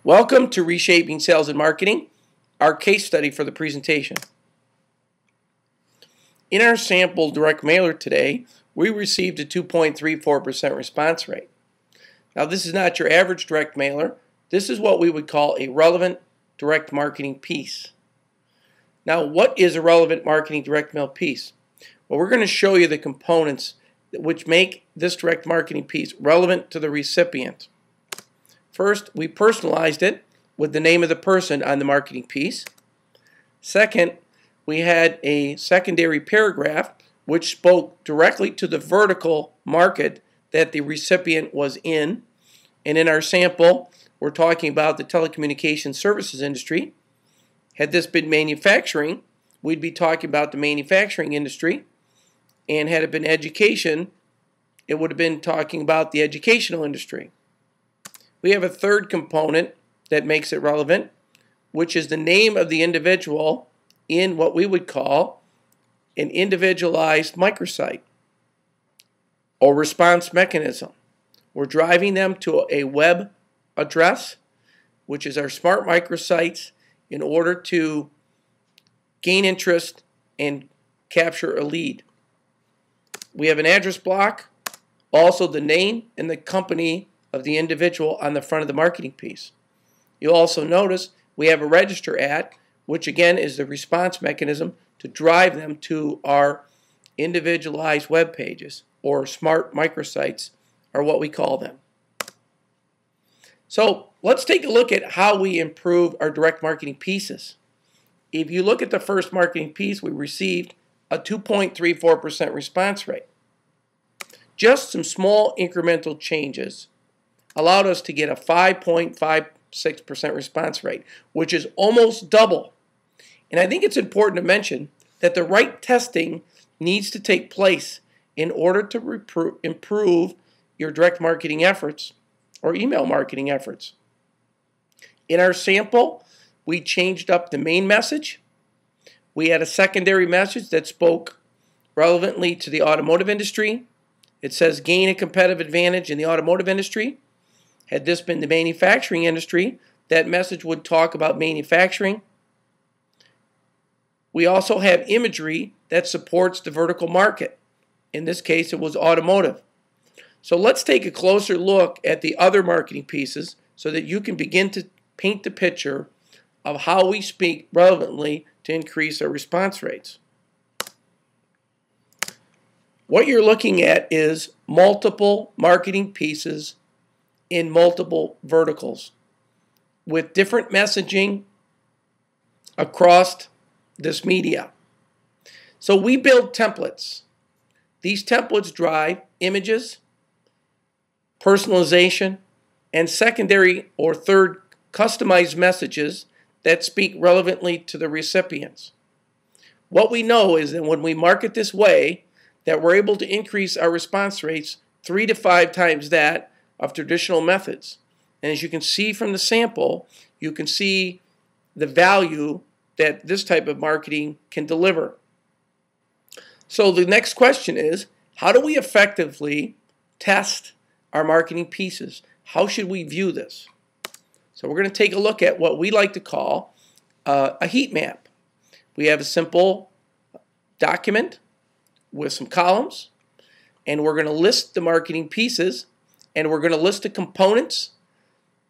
Welcome to Reshaping Sales and Marketing, our case study for the presentation. In our sample direct mailer today, we received a 2.34% response rate. Now this is not your average direct mailer. This is what we would call a relevant direct marketing piece. Now what is a relevant marketing direct mail piece? Well, we're going to show you the components which make this direct marketing piece relevant to the recipient. First, we personalized it with the name of the person on the marketing piece. Second, we had a secondary paragraph which spoke directly to the vertical market that the recipient was in. And in our sample, we're talking about the telecommunications services industry. Had this been manufacturing, we'd be talking about the manufacturing industry. And had it been education, it would have been talking about the educational industry. We have a third component that makes it relevant, which is the name of the individual in what we would call an individualized microsite or response mechanism. We're driving them to a web address, which is our smart microsites, in order to gain interest and capture a lead. We have an address block, also the name and the company of the individual on the front of the marketing piece. You'll also notice we have a register at, which again is the response mechanism to drive them to our individualized web pages, or smart microsites are what we call them. So let's take a look at how we improve our direct marketing pieces. If you look at the first marketing piece, we received a 2.34% response rate. Just some small incremental changes allowed us to get a 5.56% response rate, which is almost double. And I think it's important to mention that the right testing needs to take place in order to improve your direct marketing efforts or email marketing efforts. In our sample, we changed up the main message. We had a secondary message that spoke relevantly to the automotive industry. It says gain a competitive advantage in the automotive industry. Had this been the manufacturing industry, that message would talk about manufacturing. We also have imagery that supports the vertical market. In this case, it was automotive. So let's take a closer look at the other marketing pieces so that you can begin to paint the picture of how we speak relevantly to increase our response rates. What you're looking at is multiple marketing pieces in multiple verticals with different messaging across this media. So we build templates. These templates drive images, personalization, and secondary or third customized messages that speak relevantly to the recipients. What we know is that when we market this way, that we're able to increase our response rates 3 to 5 times that of traditional methods. And as you can see from the sample, you can see the value that this type of marketing can deliver. So the next question is, how do we effectively test our marketing pieces? How should we view this? So we're going to take a look at what we like to call a heat map. We have a simple document with some columns, and we're going to list the marketing pieces, and we're going to list the components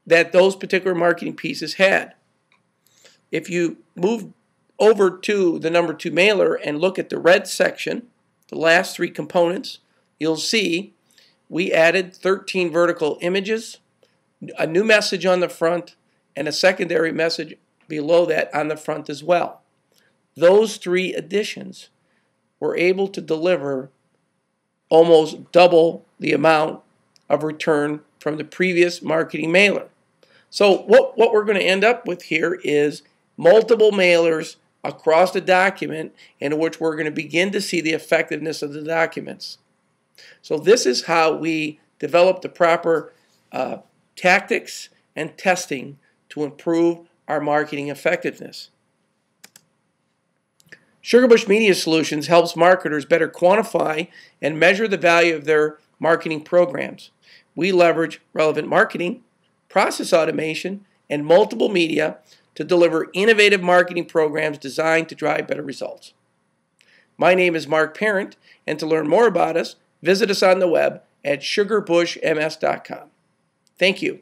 that those particular marketing pieces had. If you move over to the number 2 mailer and look at the red section, the last 3 components, you'll see we added 13 vertical images, a new message on the front, and a secondary message below that on the front as well. Those 3 additions were able to deliver almost double the amount of return from the previous marketing mailer. So what we're going to end up with here is multiple mailers across the document in which we're going to begin to see the effectiveness of the documents. So this is how we develop the proper tactics and testing to improve our marketing effectiveness. SugarBush Media Solutions helps marketers better quantify and measure the value of their marketing programs. We leverage relevant marketing, process automation, and multiple media to deliver innovative marketing programs designed to drive better results. My name is Mark Parent, and to learn more about us, visit us on the web at sugarbushms.com. Thank you.